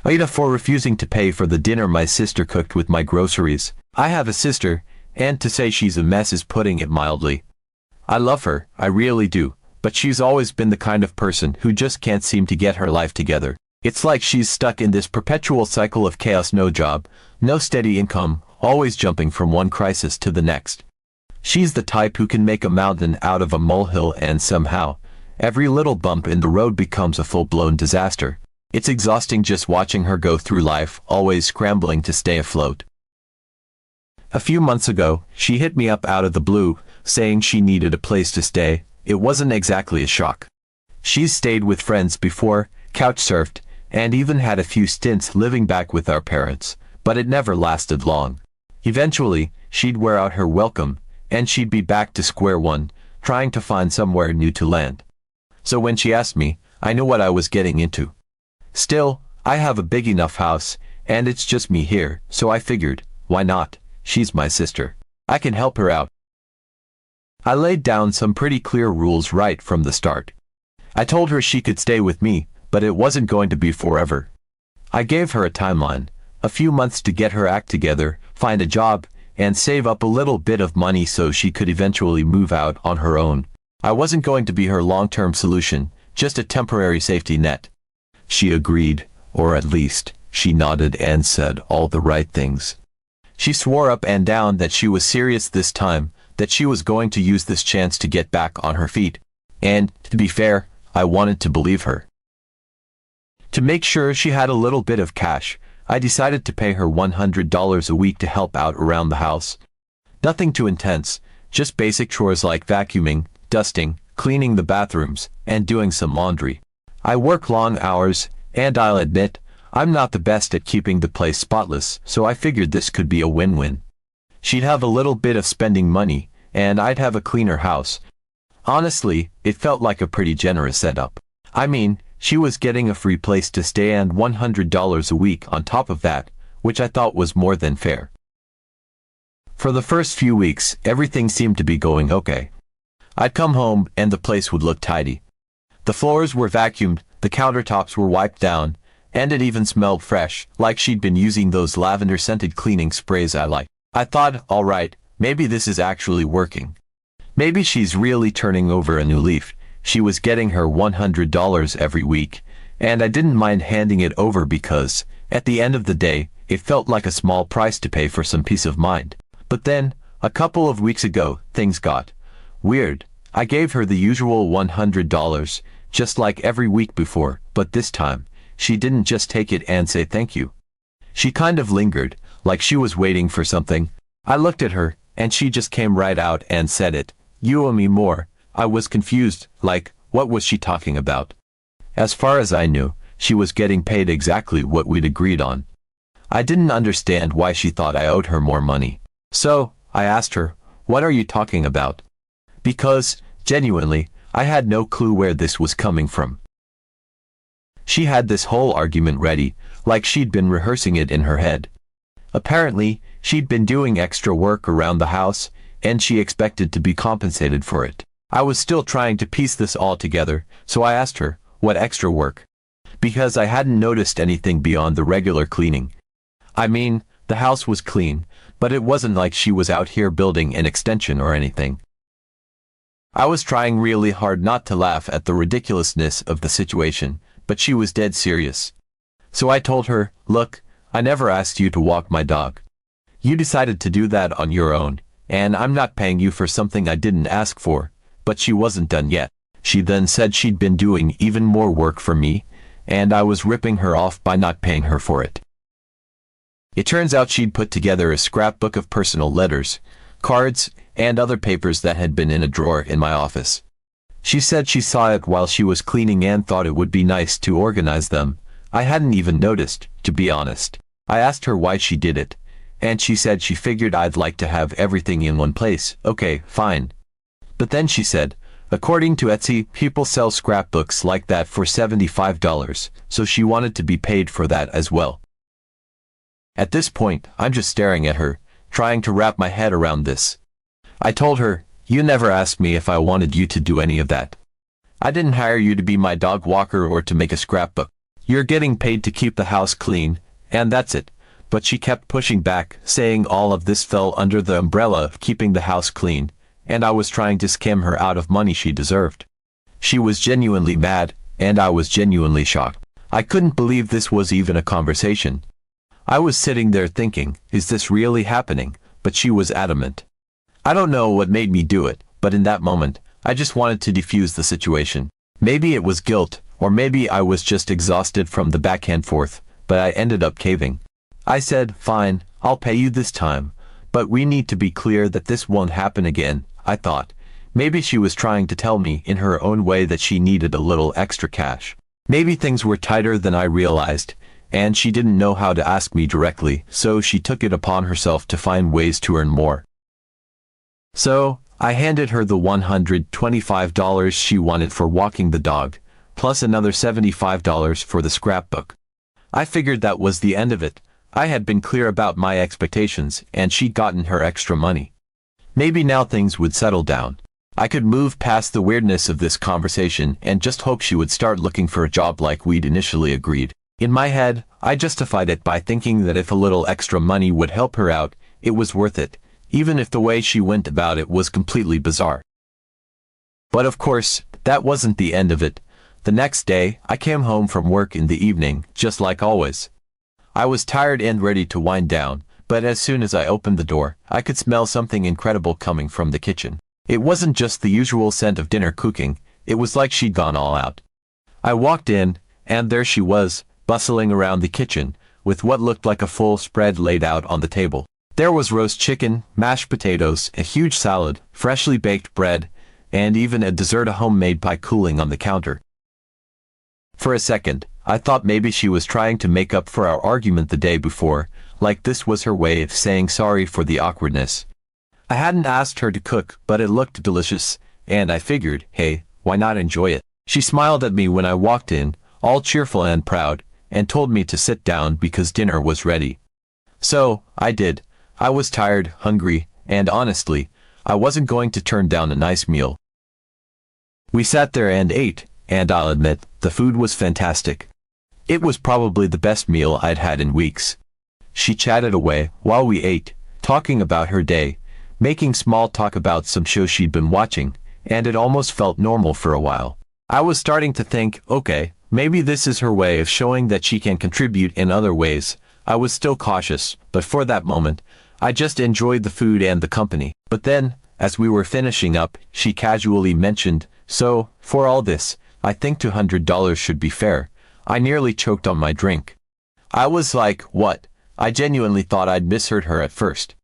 AITA for refusing to pay for the dinner my sister cooked with my groceries. I have a sister, and to say she's a mess is putting it mildly. I love her, I really do, but she's always been the kind of person who just can't seem to get her life together. It's like she's stuck in this perpetual cycle of chaos, no job, no steady income, always jumping from one crisis to the next. She's the type who can make a mountain out of a molehill, and somehow, every little bump in the road becomes a full-blown disaster. It's exhausting just watching her go through life, always scrambling to stay afloat. A few months ago, she hit me up out of the blue, saying she needed a place to stay. It wasn't exactly a shock. She's stayed with friends before, couch surfed, and even had a few stints living back with our parents, but it never lasted long. Eventually, she'd wear out her welcome, and she'd be back to square one, trying to find somewhere new to land. So when she asked me, I knew what I was getting into. Still, I have a big enough house, and it's just me here, so I figured, why not? She's my sister. I can help her out. I laid down some pretty clear rules right from the start. I told her she could stay with me, but it wasn't going to be forever. I gave her a timeline, a few months to get her act together, find a job, and save up a little bit of money so she could eventually move out on her own. I wasn't going to be her long-term solution, just a temporary safety net. She agreed, or at least, she nodded and said all the right things. She swore up and down that she was serious this time, that she was going to use this chance to get back on her feet. And, to be fair, I wanted to believe her. To make sure she had a little bit of cash, I decided to pay her $100 a week to help out around the house. Nothing too intense, just basic chores like vacuuming, dusting, cleaning the bathrooms, and doing some laundry. I work long hours, and I'll admit, I'm not the best at keeping the place spotless, so I figured this could be a win-win. She'd have a little bit of spending money, and I'd have a cleaner house. Honestly, it felt like a pretty generous setup. I mean, she was getting a free place to stay and $100 a week on top of that, which I thought was more than fair. For the first few weeks, everything seemed to be going okay. I'd come home and the place would look tidy. The floors were vacuumed, the countertops were wiped down, and it even smelled fresh, like she'd been using those lavender-scented cleaning sprays I like. I thought, alright, maybe this is actually working. Maybe she's really turning over a new leaf. She was getting her $100 every week, and I didn't mind handing it over because, at the end of the day, it felt like a small price to pay for some peace of mind. But then, a couple of weeks ago, things got weird. I gave her the usual $100, just like every week before, but this time, she didn't just take it and say thank you. She kind of lingered, like she was waiting for something. I looked at her, and she just came right out and said it. You owe me more. I was confused, like, what was she talking about? As far as I knew, she was getting paid exactly what we'd agreed on. I didn't understand why she thought I owed her more money. So, I asked her, what are you talking about? Because, genuinely, I had no clue where this was coming from. She had this whole argument ready, like she'd been rehearsing it in her head. Apparently, she'd been doing extra work around the house, and she expected to be compensated for it. I was still trying to piece this all together, so I asked her, what extra work? Because I hadn't noticed anything beyond the regular cleaning. I mean, the house was clean, but it wasn't like she was out here building an extension or anything. I was trying really hard not to laugh at the ridiculousness of the situation, but she was dead serious. So I told her, look, I never asked you to walk my dog. You decided to do that on your own, and I'm not paying you for something I didn't ask for. But she wasn't done yet. She then said she'd been doing even more work for me, and I was ripping her off by not paying her for it. It turns out she'd put together a scrapbook of personal letters, cards, and other papers that had been in a drawer in my office. She said she saw it while she was cleaning and thought it would be nice to organize them. I hadn't even noticed, to be honest. I asked her why she did it, and she said she figured I'd like to have everything in one place. Okay, fine. But then she said, according to Etsy, people sell scrapbooks like that for $75, so she wanted to be paid for that as well. At this point, I'm just staring at her, trying to wrap my head around this. I told her, you never asked me if I wanted you to do any of that. I didn't hire you to be my dog walker or to make a scrapbook. You're getting paid to keep the house clean, and that's it. But she kept pushing back, saying all of this fell under the umbrella of keeping the house clean, and I was trying to scam her out of money she deserved. She was genuinely mad, and I was genuinely shocked. I couldn't believe this was even a conversation. I was sitting there thinking, is this really happening? But she was adamant. I don't know what made me do it, but in that moment, I just wanted to defuse the situation. Maybe it was guilt, or maybe I was just exhausted from the back and forth, but I ended up caving. I said, fine, I'll pay you this time, but we need to be clear that this won't happen again. I thought. Maybe she was trying to tell me in her own way that she needed a little extra cash. Maybe things were tighter than I realized, and she didn't know how to ask me directly, so she took it upon herself to find ways to earn more. So, I handed her the $125 she wanted for walking the dog, plus another $75 for the scrapbook. I figured that was the end of it. I had been clear about my expectations, and she'd gotten her extra money. Maybe now things would settle down. I could move past the weirdness of this conversation and just hope she would start looking for a job like we'd initially agreed. In my head, I justified it by thinking that if a little extra money would help her out, it was worth it, even if the way she went about it was completely bizarre. But of course, that wasn't the end of it. The next day, I came home from work in the evening, just like always. I was tired and ready to wind down, but as soon as I opened the door, I could smell something incredible coming from the kitchen. It wasn't just the usual scent of dinner cooking, it was like she'd gone all out. I walked in, and there she was, bustling around the kitchen, with what looked like a full spread laid out on the table. There was roast chicken, mashed potatoes, a huge salad, freshly baked bread, and even a dessert, a homemade pie cooling on the counter. For a second, I thought maybe she was trying to make up for our argument the day before, like this was her way of saying sorry for the awkwardness. I hadn't asked her to cook, but it looked delicious, and I figured, hey, why not enjoy it? She smiled at me when I walked in, all cheerful and proud, and told me to sit down because dinner was ready. So, I did. I was tired, hungry, and honestly, I wasn't going to turn down a nice meal. We sat there and ate, and I'll admit, the food was fantastic. It was probably the best meal I'd had in weeks. She chatted away while we ate, talking about her day, making small talk about some show she'd been watching, and it almost felt normal for a while. I was starting to think, okay, maybe this is her way of showing that she can contribute in other ways. I was still cautious, but for that moment, I just enjoyed the food and the company. But then, as we were finishing up, she casually mentioned, so, for all this, I think $200 should be fair. I nearly choked on my drink. I was like, what? I genuinely thought I'd misheard her at first.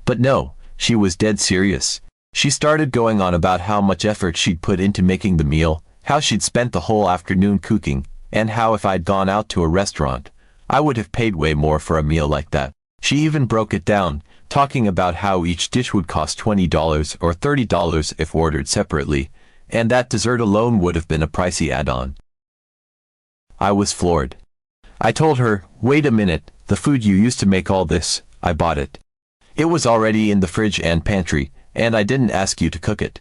But no, she was dead serious. She started going on about how much effort she'd put into making the meal, how she'd spent the whole afternoon cooking, and how if I'd gone out to a restaurant, I would have paid way more for a meal like that. She even broke it down, talking about how each dish would cost $20 or $30 if ordered separately, and that dessert alone would have been a pricey add-on. I was floored. I told her, wait a minute, the food you used to make all this, I bought it. It was already in the fridge and pantry, and I didn't ask you to cook it.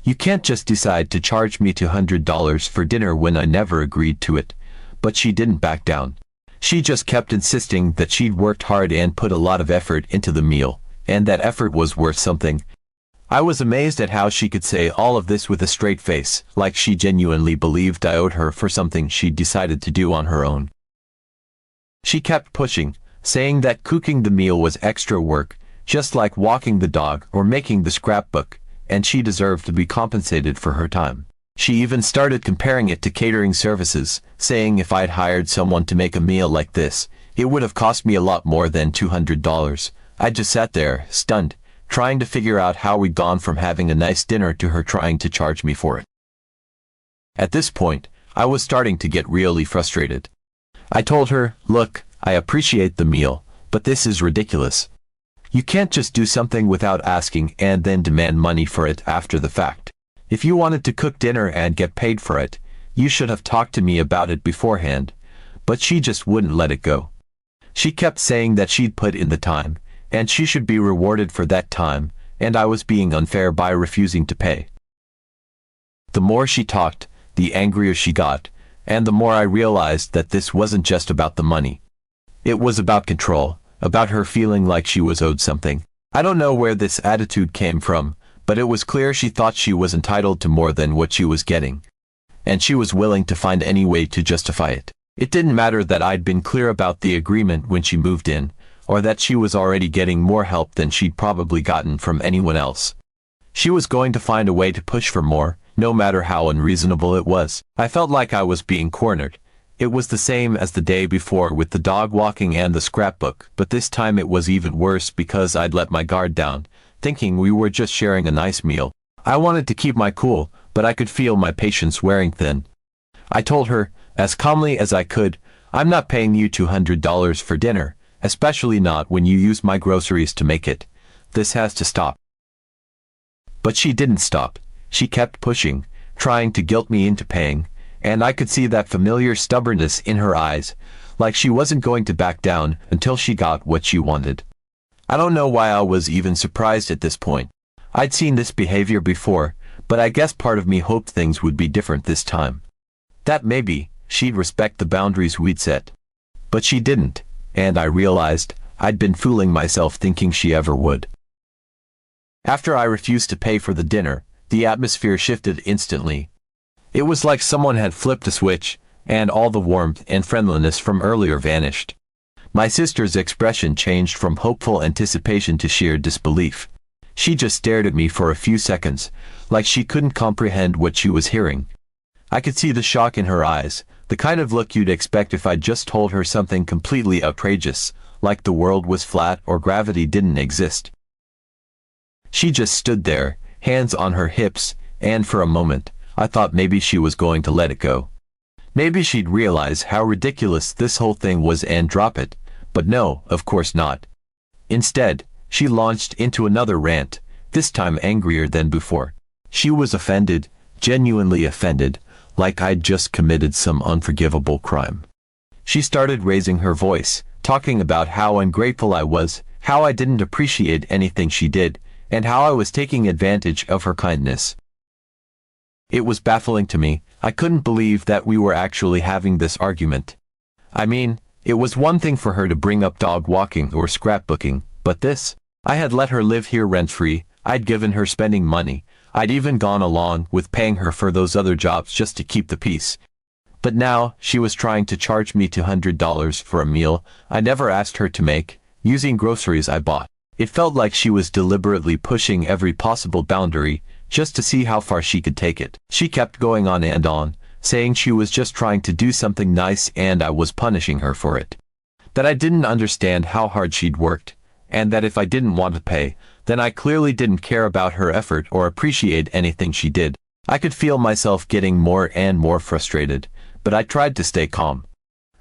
You can't just decide to charge me $200 for dinner when I never agreed to it. But she didn't back down. She just kept insisting that she'd worked hard and put a lot of effort into the meal, and that effort was worth something. I was amazed at how she could say all of this with a straight face, like she genuinely believed I owed her for something she'd decided to do on her own. She kept pushing, saying that cooking the meal was extra work, just like walking the dog or making the scrapbook, and she deserved to be compensated for her time. She even started comparing it to catering services, saying if I'd hired someone to make a meal like this, it would have cost me a lot more than $200. I just sat there, stunned, trying to figure out how we'd gone from having a nice dinner to her trying to charge me for it. At this point, I was starting to get really frustrated. I told her, look, I appreciate the meal, but this is ridiculous. You can't just do something without asking and then demand money for it after the fact. If you wanted to cook dinner and get paid for it, you should have talked to me about it beforehand. But she just wouldn't let it go. She kept saying that she'd put in the time, and she should be rewarded for that time, and I was being unfair by refusing to pay. The more she talked, the angrier she got, And the more I realized that this wasn't just about the money. It was about control, about her feeling like she was owed something. I don't know where this attitude came from, but it was clear she thought she was entitled to more than what she was getting. And she was willing to find any way to justify it. It didn't matter that I'd been clear about the agreement when she moved in, or that she was already getting more help than she'd probably gotten from anyone else. She was going to find a way to push for more, no matter how unreasonable it was. I felt like I was being cornered. It was the same as the day before with the dog walking and the scrapbook, but this time it was even worse because I'd let my guard down, thinking we were just sharing a nice meal. I wanted to keep my cool, but I could feel my patience wearing thin. I told her, as calmly as I could, "I'm not paying you $200 for dinner, especially not when you use my groceries to make it. This has to stop." But she didn't stop. She kept pushing, trying to guilt me into paying, and I could see that familiar stubbornness in her eyes, like she wasn't going to back down until she got what she wanted. I don't know why I was even surprised at this point. I'd seen this behavior before, but I guess part of me hoped things would be different this time. That maybe she'd respect the boundaries we'd set. But she didn't, and I realized I'd been fooling myself thinking she ever would. After I refused to pay for the dinner, the atmosphere shifted instantly. It was like someone had flipped a switch, and all the warmth and friendliness from earlier vanished. My sister's expression changed from hopeful anticipation to sheer disbelief. She just stared at me for a few seconds, like she couldn't comprehend what she was hearing. I could see the shock in her eyes, the kind of look you'd expect if I'd just told her something completely outrageous, like the world was flat or gravity didn't exist. She just stood there, hands on her hips, and for a moment, I thought maybe she was going to let it go. Maybe she'd realize how ridiculous this whole thing was and drop it, but no, of course not. Instead, she launched into another rant, this time angrier than before. She was offended, genuinely offended, like I'd just committed some unforgivable crime. She started raising her voice, talking about how ungrateful I was, how I didn't appreciate anything she did, and how I was taking advantage of her kindness. It was baffling to me. I couldn't believe that we were actually having this argument. I mean, it was one thing for her to bring up dog walking or scrapbooking, but this? I had let her live here rent-free, I'd given her spending money, I'd even gone along with paying her for those other jobs just to keep the peace. But now, she was trying to charge me $200 for a meal I never asked her to make, using groceries I bought. It felt like she was deliberately pushing every possible boundary, just to see how far she could take it. She kept going on and on, saying she was just trying to do something nice and I was punishing her for it. That I didn't understand how hard she'd worked, and that if I didn't want to pay, then I clearly didn't care about her effort or appreciate anything she did. I could feel myself getting more and more frustrated, but I tried to stay calm.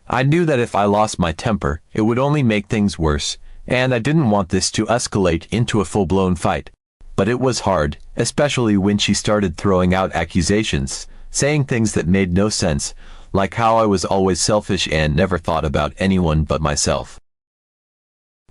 I knew that if I lost my temper, it would only make things worse, and I didn't want this to escalate into a full-blown fight. But it was hard, especially when she started throwing out accusations, saying things that made no sense, like how I was always selfish and never thought about anyone but myself.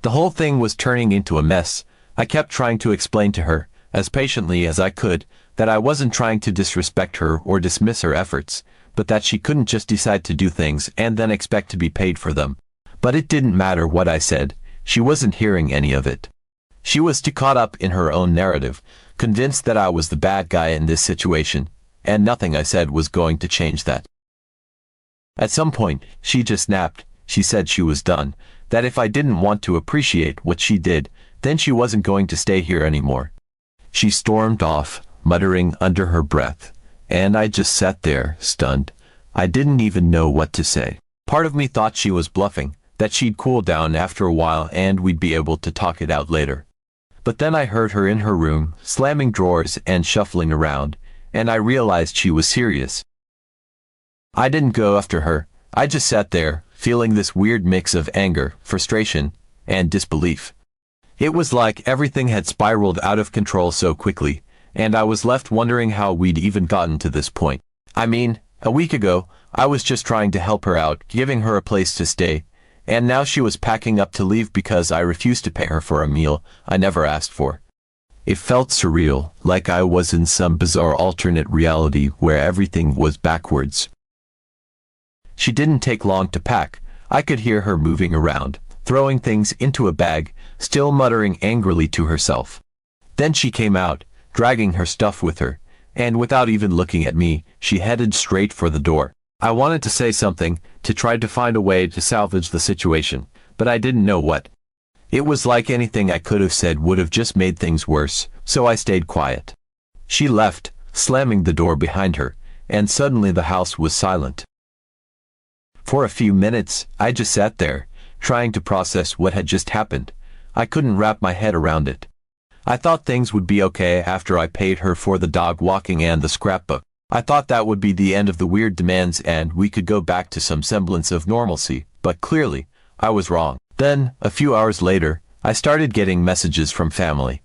The whole thing was turning into a mess. I kept trying to explain to her, as patiently as I could, that I wasn't trying to disrespect her or dismiss her efforts, but that she couldn't just decide to do things and then expect to be paid for them. But it didn't matter what I said. She wasn't hearing any of it. She was too caught up in her own narrative, convinced that I was the bad guy in this situation, and nothing I said was going to change that. At some point, she just snapped. She said she was done, that if I didn't want to appreciate what she did, then she wasn't going to stay here anymore. She stormed off, muttering under her breath, and I just sat there, stunned. I didn't even know what to say. Part of me thought she was bluffing, that she'd cool down after a while and we'd be able to talk it out later. But then I heard her in her room, slamming drawers and shuffling around, and I realized she was serious. I didn't go after her. I just sat there, feeling this weird mix of anger, frustration, and disbelief. It was like everything had spiraled out of control so quickly, and I was left wondering how we'd even gotten to this point. I mean, a week ago, I was just trying to help her out, giving her a place to stay, and now she was packing up to leave because I refused to pay her for a meal I never asked for. It felt surreal, like I was in some bizarre alternate reality where everything was backwards. She didn't take long to pack. I could hear her moving around, throwing things into a bag, still muttering angrily to herself. Then she came out, dragging her stuff with her, and without even looking at me, she headed straight for the door. I wanted to say something, to try to find a way to salvage the situation, but I didn't know what. It was like anything I could have said would have just made things worse, so I stayed quiet. She left, slamming the door behind her, and suddenly the house was silent. For a few minutes, I just sat there, trying to process what had just happened. I couldn't wrap my head around it. I thought things would be okay after I paid her for the dog walking and the scrapbook. I thought that would be the end of the weird demands and we could go back to some semblance of normalcy, but clearly, I was wrong. Then, a few hours later, I started getting messages from family.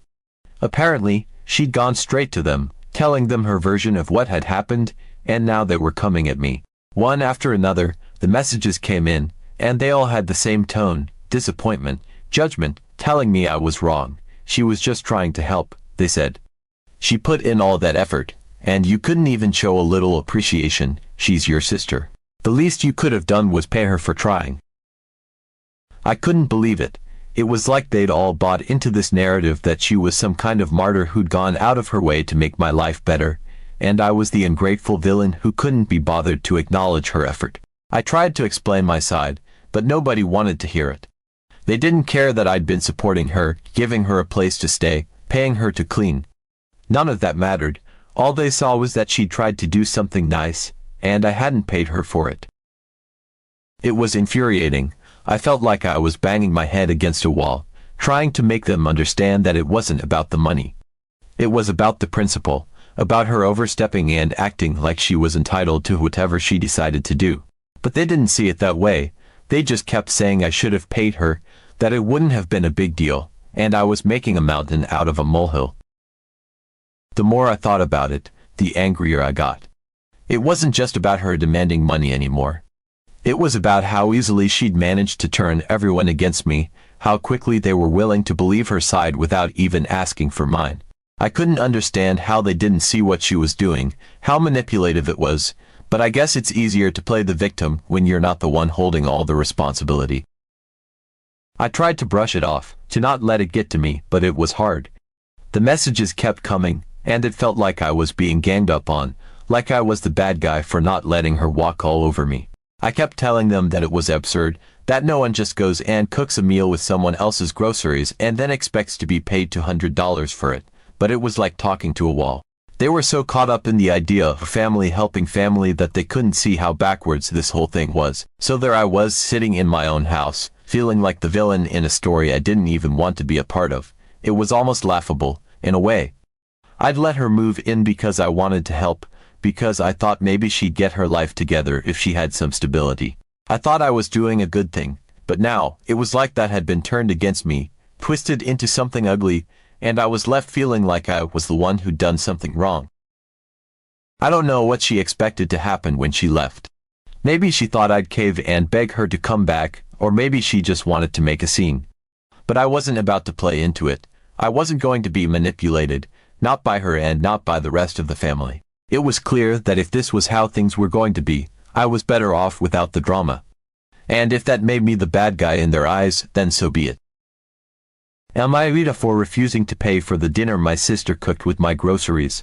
Apparently, she'd gone straight to them, telling them her version of what had happened, and now they were coming at me. One after another, the messages came in, and they all had the same tone: disappointment, judgment, telling me I was wrong. She was just trying to help, they said. She put in all that effort, and you couldn't even show a little appreciation. She's your sister. The least you could have done was pay her for trying. I couldn't believe it. It was like they'd all bought into this narrative that she was some kind of martyr who'd gone out of her way to make my life better, and I was the ungrateful villain who couldn't be bothered to acknowledge her effort. I tried to explain my side, but nobody wanted to hear it. They didn't care that I'd been supporting her, giving her a place to stay, paying her to clean. None of that mattered. All they saw was that she'd tried to do something nice, and I hadn't paid her for it. It was infuriating. I felt like I was banging my head against a wall, trying to make them understand that it wasn't about the money. It was about the principle, about her overstepping and acting like she was entitled to whatever she decided to do. But they didn't see it that way. They just kept saying I should have paid her, that it wouldn't have been a big deal, and I was making a mountain out of a molehill. The more I thought about it, the angrier I got. It wasn't just about her demanding money anymore. It was about how easily she'd managed to turn everyone against me, how quickly they were willing to believe her side without even asking for mine. I couldn't understand how they didn't see what she was doing, how manipulative it was, but I guess it's easier to play the victim when you're not the one holding all the responsibility. I tried to brush it off, to not let it get to me, but it was hard. The messages kept coming, and it felt like I was being ganged up on, like I was the bad guy for not letting her walk all over me. I kept telling them that it was absurd, that no one just goes and cooks a meal with someone else's groceries and then expects to be paid $200 for it, but it was like talking to a wall. They were so caught up in the idea of family helping family that they couldn't see how backwards this whole thing was. So there I was, sitting in my own house, feeling like the villain in a story I didn't even want to be a part of. It was almost laughable, in a way. I'd let her move in because I wanted to help, because I thought maybe she'd get her life together if she had some stability. I thought I was doing a good thing, but now, it was like that had been turned against me, twisted into something ugly, and I was left feeling like I was the one who'd done something wrong. I don't know what she expected to happen when she left. Maybe she thought I'd cave and beg her to come back, or maybe she just wanted to make a scene. But I wasn't about to play into it. I wasn't going to be manipulated, not by her and not by the rest of the family. It was clear that if this was how things were going to be, I was better off without the drama. And if that made me the bad guy in their eyes, then so be it. Am I AITA for refusing to pay for the dinner my sister cooked with my groceries?